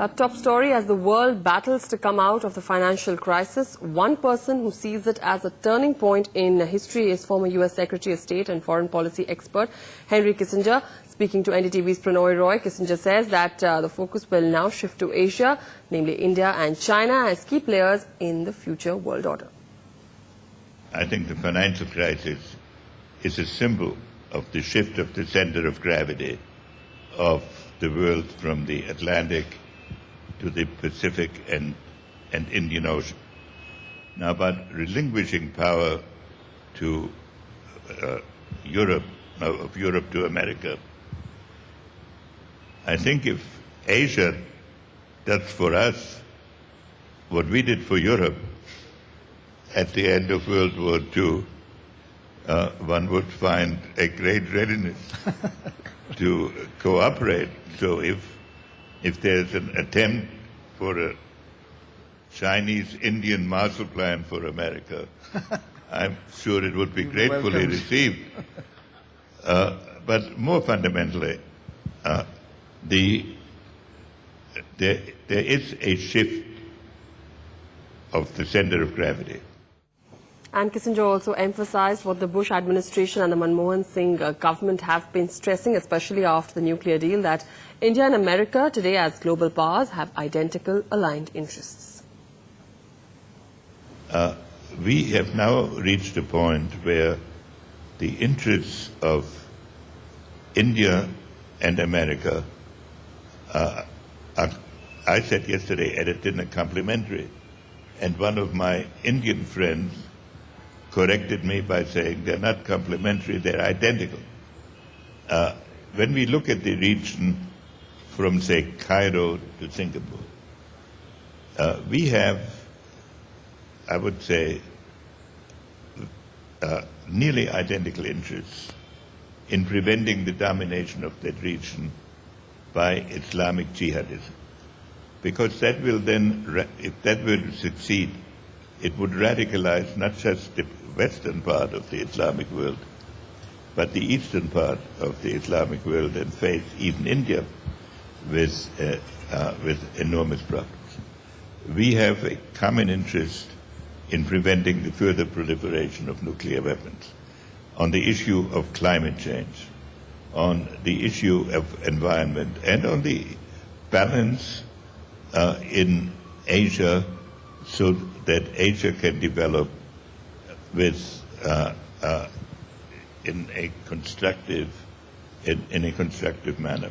Well, our top story: as the world battles to come out of the financial crisis, one person who sees it as a turning point in history is former U.S. Secretary of State and foreign policy expert Henry Kissinger. Speaking to NDTV's Prannoy, Kissinger says that the focus will now shift to Asia, namely India and China, as key players in the future world order. I think the financial crisis is a symbol of the shift of the center of gravity of the world from the Atlantic to the Pacific and Indian Ocean. Now, about relinquishing power to Europe, of Europe to America, I think if Asia does for us what we did for Europe at the end of World War II, one would find a great readiness to cooperate. So if there's an attempt for a Chinese-Indian Marshall Plan for America, I'm sure it would be gratefully received. But more fundamentally, there is a shift of the center of gravity. And Kissinger also emphasized what the Bush administration and the Manmohan Singh government have been stressing, especially after the nuclear deal, that India and America today as global powers have identical aligned interests. We have now reached a point where the interests of India and America are, I said yesterday at a dinner, complementary. And one of my Indian friends corrected me by saying they're not complementary, they're identical. When we look at the region from, say, Cairo to Singapore, we have, I would say, nearly identical interests in preventing the domination of that region by Islamic jihadism. Because that will then, if that were to succeed, it would radicalize not just the western part of the Islamic world, but the eastern part of the Islamic world, and face even India with enormous problems. We have a common interest in preventing the further proliferation of nuclear weapons, on the issue of climate change, on the issue of environment, and on the balance in Asia, so that Asia can develop with in a constructive manner.